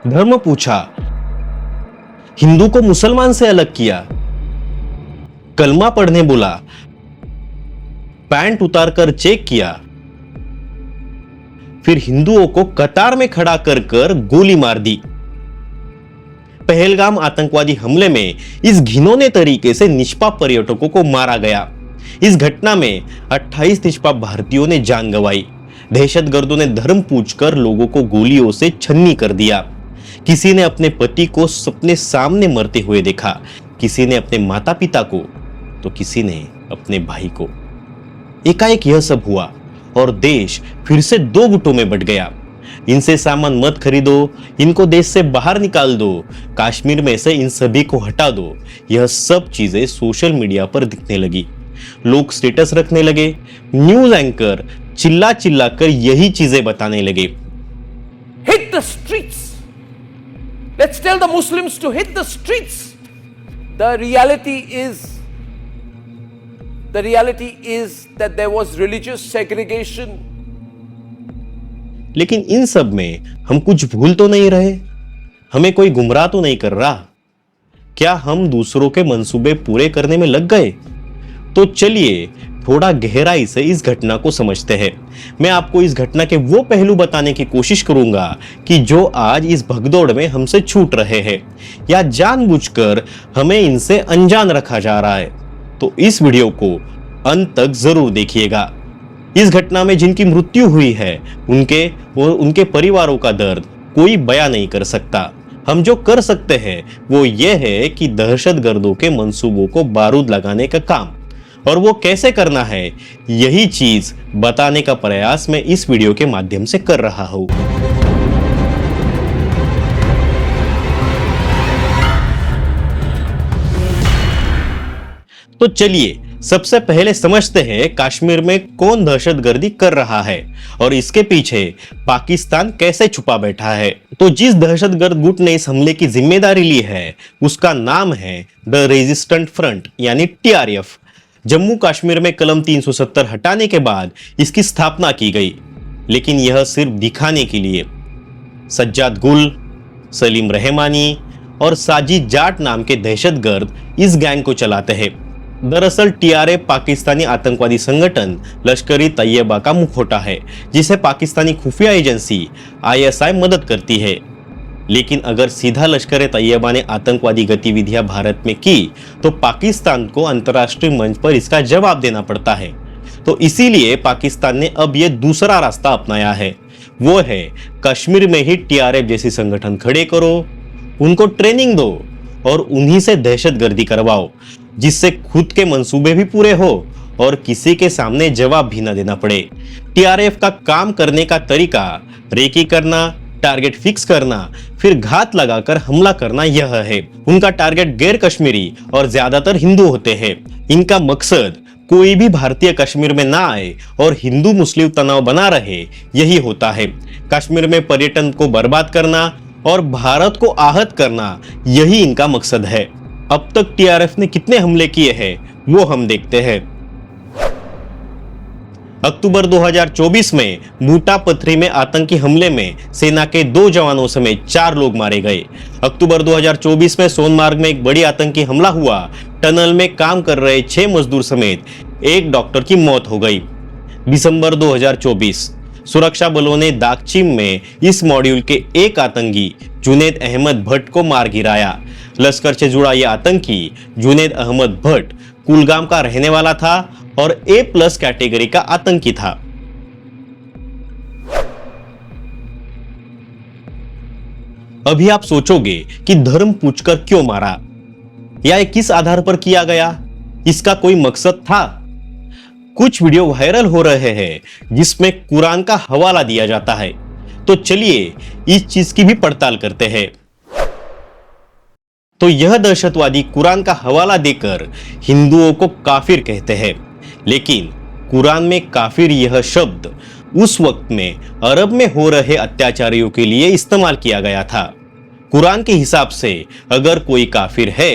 धर्म पूछा, हिंदू को मुसलमान से अलग किया, कलमा पढ़ने बोला, पैंट उतारकर चेक किया, फिर हिंदुओं को कतार में खड़ा कर कर गोली मार दी। पहलगाम आतंकवादी हमले में इस घिनौने तरीके से निष्पाप पर्यटकों को मारा गया। इस घटना में 28 निष्पाप भारतीयों ने जान गंवाई। दहशतगर्दों ने धर्म पूछकर लोगों को गोलियों से छन्नी कर दिया। किसी ने अपने पति को अपने सामने मरते हुए देखा, किसी ने अपने माता पिता को, तो किसी ने अपने भाई को। एकाएक यह सब हुआ और देश फिर से दो गुटों में बंट गया। इनसे सामान मत खरीदो, इनको देश से बाहर निकाल दो, कश्मीर में से इन सभी को हटा दो। यह सब चीजें सोशल मीडिया पर दिखने लगी। लोग स्टेटस रखने लगे, न्यूज एंकर चिल्ला चिल्ला कर यही चीजें बताने लगे। Hit the streets. Let's tell the Muslims to hit the streets. The reality is that there was religious segregation. लेकिन इन सब में हम कुछ भूल तो नहीं रहे? हमें कोई गुमराह तो नहीं कर रहा? क्या हम दूसरों के मंसूबे पूरे करने में लग गए? तो चलिए थोड़ा गहराई से इस घटना को समझते हैं। मैं आपको इस घटना के वो पहलू बताने की कोशिश करूंगा कि जो आज इस भगदौड़ में हमसे छूट रहे हैं या जानबूझकर हमें इनसे अनजान रखा जा रहा है। तो इस वीडियो को अंत तक जरूर देखिएगा। इस घटना में जिनकी मृत्यु हुई है उनके परिवारों का दर्द कोई बयां नहीं कर सकता। हम जो कर सकते हैं वो ये है कि दहशतगर्दों के मंसूबों को बारूद लगाने का काम, और वो कैसे करना है यही चीज बताने का प्रयास मैं इस वीडियो के माध्यम से कर रहा हूं। तो चलिए सबसे पहले समझते हैं कश्मीर में कौन दहशतगर्दी कर रहा है और इसके पीछे पाकिस्तान कैसे छुपा बैठा है। तो जिस दहशतगर्द गुट ने इस हमले की जिम्मेदारी ली है उसका नाम है द रेजिस्टेंट फ्रंट यानी TRF। जम्मू कश्मीर में कलम 370 हटाने के बाद इसकी स्थापना की गई, लेकिन यह सिर्फ दिखाने के लिए। सज्जाद गुल, सलीम रहमानी और साजिद जाट नाम के दहशतगर्द इस गैंग को चलाते हैं। दरअसल TRF पाकिस्तानी आतंकवादी संगठन लश्कर-ए तैयबा का मुखौटा है, जिसे पाकिस्तानी खुफिया एजेंसी ISI मदद करती है। लेकिन अगर सीधा लश्कर-ए तैयबा ने आतंकवादी गतिविधियां भारत में की तो पाकिस्तान को अंतर्राष्ट्रीय मंच पर इसका जवाब देना पड़ता है। तो इसीलिए पाकिस्तान ने अब यह दूसरा रास्ता अपनाया है, वो है कश्मीर में ही TRF जैसी संगठन खड़े करो, उनको ट्रेनिंग दो और उन्हीं से दहशतगर्दी करवाओ, जिससे खुद के मंसूबे भी पूरे हो और किसी के सामने जवाब भी न देना पड़े। TRF का काम करने का तरीका रेकी करना, टारगेट फिक्स करना, फिर घात लगाकर हमला करना यह है। उनका टारगेट गैर कश्मीरी और ज्यादातर हिंदू होते हैं। इनका मकसद कोई भी भारतीय कश्मीर में ना आए और हिंदू मुस्लिम तनाव बना रहे, यही होता है। कश्मीर में पर्यटन को बर्बाद करना और भारत को आहत करना, यही इनका मकसद है। अब तक TRF ने कितने हमले किए हैं वो हम देखते हैं। अक्टूबर 2024 में बूटा पथरी में आतंकी हमले में सेना के 2 जवानों समेत 4 लोग मारे गए। अक्टूबर 2024 में सोनमार्ग में एक बड़ी आतंकी हमला हुआ। टनल में काम कर रहे 6 मजदूर समेत एक डॉक्टर की मौत हो गई। दिसंबर 2024 सुरक्षा बलों ने दागचिम में इस मॉड्यूल के एक आतंकी जुनैद अहमद भट्ट को मार गिराया। लश्कर से जुड़ा यह आतंकी जुनैद अहमद भट्ट कुलगाम का रहने वाला था और A+ कैटेगरी का आतंकी था। अभी आप सोचोगे कि धर्म पूछकर क्यों मारा या ये किस आधार पर किया गया, इसका कोई मकसद था? कुछ वीडियो वायरल हो रहे हैं जिसमें कुरान का हवाला दिया जाता है, तो चलिए इस चीज की भी पड़ताल करते हैं। तो यह दहशतवादी कुरान का हवाला देकर हिंदुओं को काफिर कहते हैं, लेकिन कुरान में काफिर यह शब्द उस वक्त में अरब में हो रहे अत्याचारियों के लिए इस्तेमाल किया गया था। कुरान के हिसाब से अगर कोई काफिर है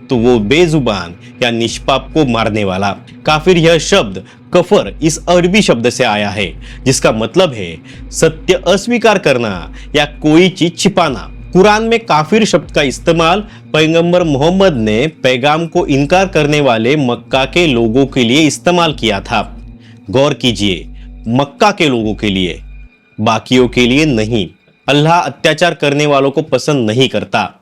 तो वो बेजुबान या निष्पाप को मारने वाला। काफिर यह शब्द कफर इस अरबी शब्द से आया है, जिसका मतलब है सत्य अस्वीकार करना या कोई चीज छिपाना। कुरान में काफिर शब्द का इस्तेमाल पैगंबर मोहम्मद ने पैगाम को इनकार करने वाले मक्का के लोगों के लिए इस्तेमाल किया था। गौर कीजिए, मक्का के लोगों के लिए, बाकियों के लिए नहीं। अल्लाह अत्याचार करने वालों को पसंद नहीं करता।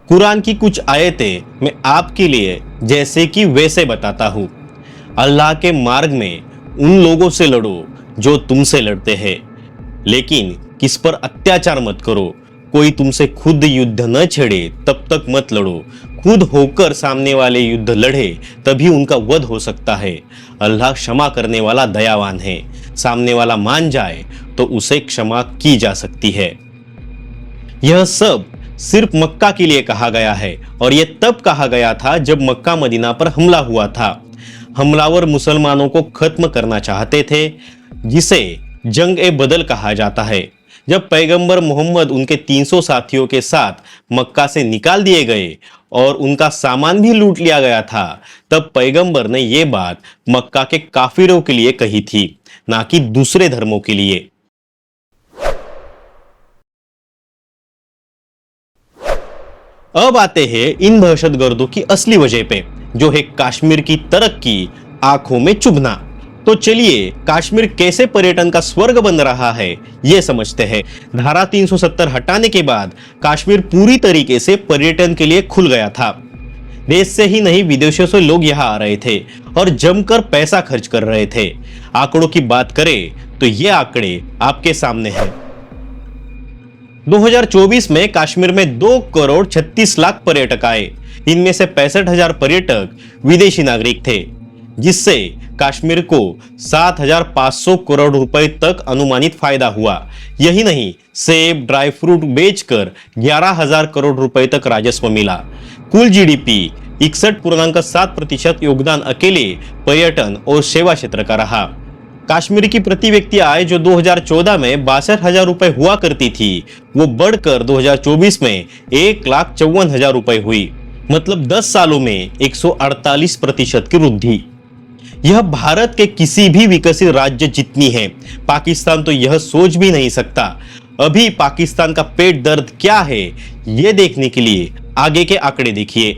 कुरान की कुछ आयतें मैं आपके लिए जैसे कि वैसे बताता हूं। अल्लाह के मार्ग में उन लोगों से लड़ो जो तुमसे लड़ते हैं, लेकिन किस पर अत्याचार मत करो। कोई तुमसे खुद युद्ध न छेड़े तब तक मत लड़ो। खुद होकर सामने वाले युद्ध लड़े तभी उनका वध हो सकता है। अल्लाह क्षमा करने वाला दयावान है। सामने वाला मान जाए तो उसे क्षमा की जा सकती है। यह सब सिर्फ मक्का के लिए कहा गया है और यह तब कहा गया था जब मक्का मदीना पर हमला हुआ था। हमलावर मुसलमानों को खत्म करना चाहते थे, जिसे जंग-ए-बदल कहा जाता है। जब पैगंबर मोहम्मद उनके 300 साथियों के साथ मक्का से निकाल दिए गए और उनका सामान भी लूट लिया गया था, तब पैगंबर ने यह बात मक्का के काफिरों के लिए कही थी, ना कि दूसरे धर्मों के लिए। अब आते हैं इन दहशतगर्दों की असली वजह पे, जो है कश्मीर की तरक्की आंखों में चुभना। तो चलिए कश्मीर कैसे पर्यटन का स्वर्ग बन रहा है यह समझते हैं। धारा 370 हटाने के बाद कश्मीर पूरी तरीके से पर्यटन के लिए खुल गया था। देश से ही नहीं, विदेशों से लोग यहां आ रहे थे और जमकर पैसा खर्च कर रहे थे। आंकड़ों की बात करें तो ये आंकड़े आपके सामने हैं। 2024 में कश्मीर में 2 करोड़ 36 लाख पर्यटक आए। इनमें से 65,000 पर्यटक विदेशी नागरिक थे, जिससे कश्मीर को 7,500 करोड़ रुपए तक अनुमानित फायदा हुआ। यही नहीं, सेब, ड्राई फ्रूट बेचकर 11,000 करोड़ रुपए तक राजस्व मिला। कुल जीडीपी 61.7% योगदान अकेले पर्यटन और सेवा क्षेत्र का रहा। कश्मीर की प्रति व्यक्ति आय जो 2014 में 62,000 रुपए हुआ करती थी, वो बढ़कर 2024 में 1,54,000 रुपए हुई। मतलब 10 सालों में 148% की वृद्धि। यह भारत के किसी भी विकसित राज्य जितनी है। पाकिस्तान तो यह सोच भी नहीं सकता। अभी पाकिस्तान का पेट दर्द क्या है, यह देखने के लिए आगे के आंकड़े देखिए।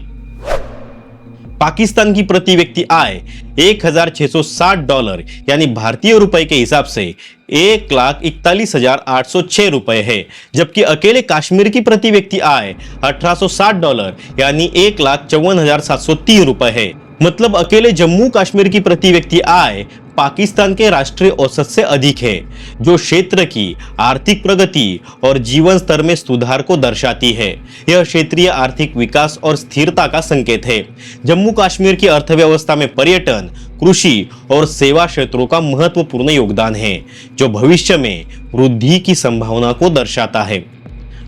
पाकिस्तान की प्रति व्यक्ति आय $1,660 यानी भारतीय रुपए के हिसाब से 1,41,806 रुपए है, जबकि अकेले कश्मीर की प्रति व्यक्ति आय $1,860 यानी 1,54,730 रुपए है। मतलब अकेले जम्मू कश्मीर की प्रति व्यक्ति आय पाकिस्तान के राष्ट्रीय औसत से अधिक है, जो क्षेत्र की आर्थिक प्रगति और जीवन स्तर में सुधार को दर्शाती है। यह क्षेत्रीय आर्थिक विकास और स्थिरता का संकेत है। जम्मू कश्मीर की अर्थव्यवस्था में पर्यटन, कृषि और सेवा क्षेत्रों का महत्वपूर्ण योगदान है, जो भविष्य में वृद्धि की संभावना को दर्शाता है।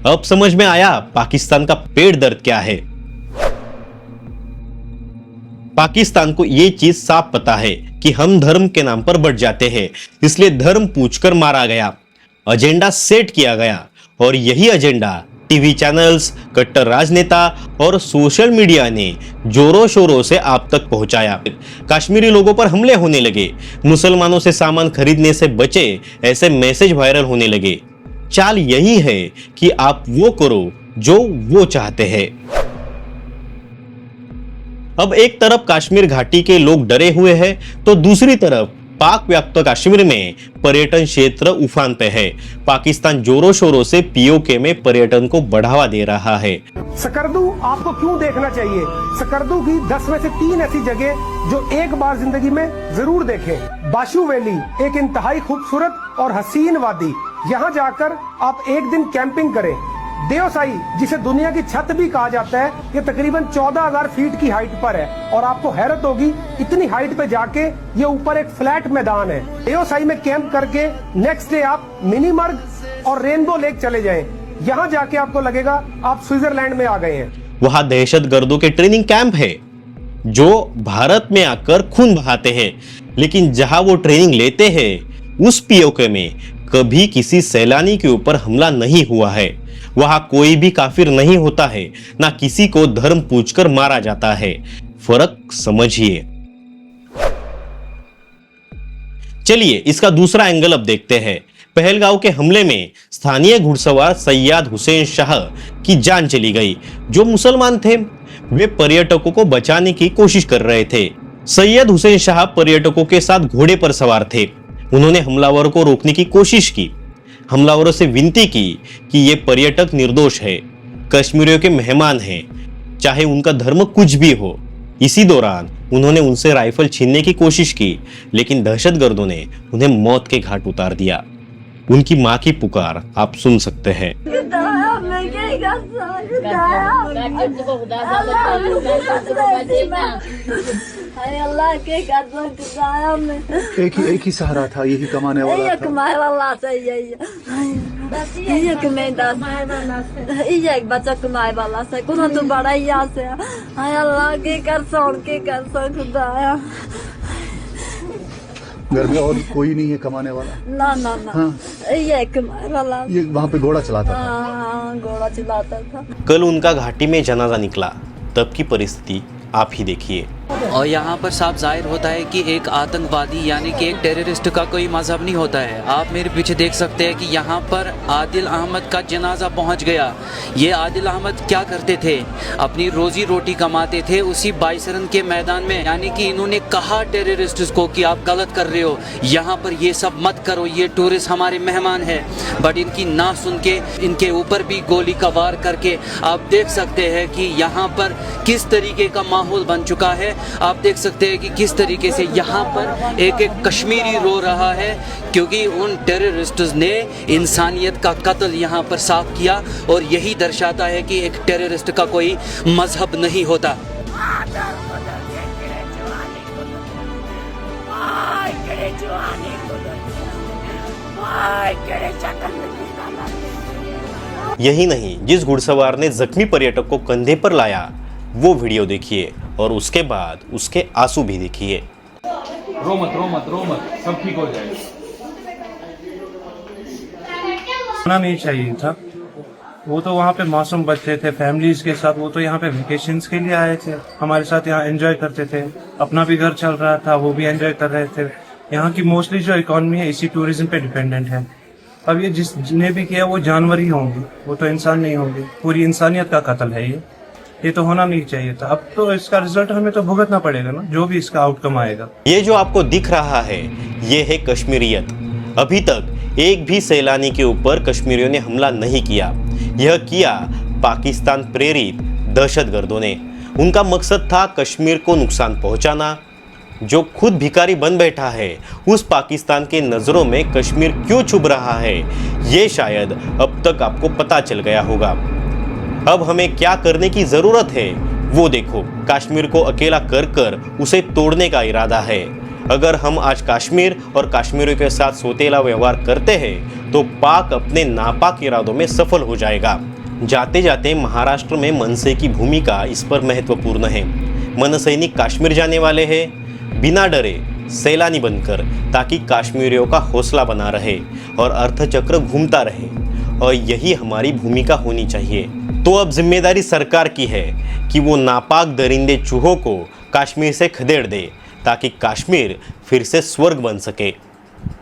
अब समझ में आया पाकिस्तान का पेट दर्द क्या है। पाकिस्तान को यह चीज साफ पता है कि हम धर्म के नाम पर बढ़ जाते हैं, इसलिए धर्म पूछकर मारा गया, एजेंडा सेट किया गया और यही एजेंडा टीवी चैनल्स, कट्टर राजनेता और सोशल मीडिया ने जोरों शोरों से आप तक पहुंचाया। कश्मीरी लोगों पर हमले होने लगे, मुसलमानों से सामान खरीदने से बचे ऐसे मैसेज वायरल होने लगे। चाल यही है कि आप वो करो जो वो चाहते हैं। अब एक तरफ कश्मीर घाटी के लोग डरे हुए हैं, तो दूसरी तरफ पाक व्याप्त कश्मीर में पर्यटन क्षेत्र उफान पे है। पाकिस्तान जोरों शोरों से पीओके में पर्यटन को बढ़ावा दे रहा है। सकरदू आपको क्यों देखना चाहिए? सकरदू की 10 में से 3 ऐसी जगह जो एक बार जिंदगी में जरूर देखें। बाशु वैली एक इंतहाई खूबसूरत और हसीन वादी, यहाँ जाकर आप एक दिन कैंपिंग करें। देओसाई, जिसे दुनिया की छत भी कहा जाता है, ये तकरीबन 14,000 फीट की हाइट पर है और आपको हैरत होगी इतनी हाइट पे जाके ये ऊपर एक फ्लैट मैदान है। देओसाई में कैंप करके नेक्स्ट डे आप मिनीमर्ग और रेनबो लेक चले जाएं। यहाँ जाके आपको लगेगा आप स्विट्जरलैंड में आ गए हैं। वहां दहशतगर्दों के ट्रेनिंग कैंप है जो भारत में आकर खून बहाते हैं, लेकिन जहां वो ट्रेनिंग लेते हैं उस पीओके में कभी किसी सैलानी के ऊपर हमला नहीं हुआ है। वहां कोई भी काफिर नहीं होता है, ना किसी को धर्म पूछकर मारा जाता है। फर्क समझिए। चलिए इसका दूसरा एंगल अब देखते हैं। पहलगांव के हमले में स्थानीय घुड़सवार सैयद हुसैन शाह की जान चली गई, जो मुसलमान थे। वे पर्यटकों को बचाने की कोशिश कर रहे थे। सैयद हुसैन शाह पर्यटकों के साथ घोड़े पर सवार थे। उन्होंने हमलावरों को रोकने की कोशिश की, हमलावरों से विनती की कि ये पर्यटक निर्दोष है, कश्मीरियों के मेहमान हैं, चाहे उनका धर्म कुछ भी हो। इसी दौरान उन्होंने उनसे राइफल छीनने की कोशिश की, लेकिन दहशतगर्दों ने उन्हें मौत के घाट उतार दिया। उनकी मां की पुकार आप सुन सकते हैं। एक ही सहारा था, यही कमाने वाला था। एक बच्चा कमाए वाला से कुछ तो बड़ा ही से हाय अल्लाह के कर खुदाया। घर में और कोई नहीं है कमाने वाला? ना हाँ। ये कमाए वाला, ये वहाँ पे घोड़ा चलाता था। हाँ, घोड़ा चलाता था। कल उनका घाटी में जनाजा निकला, तब की परिस्थिति आप ही देखिए। और यहाँ पर साफ जाहिर होता है कि एक आतंकवादी यानी कि एक टेररिस्ट का कोई मजहब नहीं होता है। आप मेरे पीछे देख सकते हैं कि यहाँ पर आदिल अहमद का जनाजा पहुँच गया। ये आदिल अहमद क्या करते थे? अपनी रोजी रोटी कमाते थे उसी बाईसरन के मैदान में। यानी कि इन्होंने कहा टेररिस्ट को कि आप गलत कर रहे हो, यहाँ पर ये सब मत करो, ये टूरिस्ट हमारे मेहमान है। बट इनकी ना सुन के इनके ऊपर भी गोली का वार करके आप देख सकते हैं कि यहाँ पर किस तरीके का माहौल बन चुका है। आप देख सकते हैं कि किस तरीके से यहाँ पर एक एक कश्मीरी रो रहा है, क्योंकि उन टेररिस्ट्स ने इंसानियत का कत्ल यहाँ पर साफ किया। और यही दर्शाता है कि एक टेररिस्ट का कोई मजहब नहीं होता। यही नहीं, जिस घुड़सवार ने जख्मी पर्यटक को कंधे पर लाया वो वीडियो देखिए और उसके बाद उसके आंसू भी देखिए। रो मत, सब ठीक हो जाएगा। होना नहीं चाहिए था। वो तो वहाँ पे मासूम बच्चे थे फैमिलीज के साथ, वो तो यहाँ पे वेकेशंस के लिए आए थे, हमारे साथ यहाँ एंजॉय करते थे, अपना भी घर चल रहा था, वो भी एंजॉय कर रहे थे। यहाँ की मोस्टली जो इकोनॉमी है इसी टूरिज्म पे डिपेंडेंट है। अब ये जिसने भी किया वो जानवर ही होंगे, वो तो इंसान नहीं होंगे। पूरी इंसानियत का कत्ल है ये तो होना नहीं चाहिए था। अब तो इसका रिजल्ट हमें तो भुगतना पड़ेगा ना, जो भी इसका आउटकम आएगा। ये जो आपको दिख रहा है ये है कश्मीरियत। अभी तक एक भी सैलानी के ऊपर कश्मीरियों ने हमला नहीं किया। यह किया पाकिस्तान प्रेरित दहशतगर्दों ने। उनका मकसद था कश्मीर को नुकसान पहुंचाना। जो खुद भिखारी बन बैठा है उस पाकिस्तान के नजरों में कश्मीर क्यों छुप रहा है, ये शायद अब तक आपको पता चल गया होगा। अब हमें क्या करने की जरूरत है वो देखो। कश्मीर को अकेला कर उसे तोड़ने का इरादा है। अगर हम आज कश्मीर और कश्मीरियों के साथ सौतेला व्यवहार करते हैं तो पाक अपने नापाक इरादों में सफल हो जाएगा। जाते जाते महाराष्ट्र में मनसे की भूमिका इस पर महत्वपूर्ण है। मनसैनिक कश्मीर जाने वाले हैं बिना डरे सैलानी बनकर, ताकि कश्मीरियों का हौसला बना रहे और अर्थचक्र घूमता रहे। और यही हमारी भूमिका होनी चाहिए। तो अब जिम्मेदारी सरकार की है कि वो नापाक दरिंदे चूहों को कश्मीर से खदेड़ दे, ताकि कश्मीर फिर से स्वर्ग बन सके।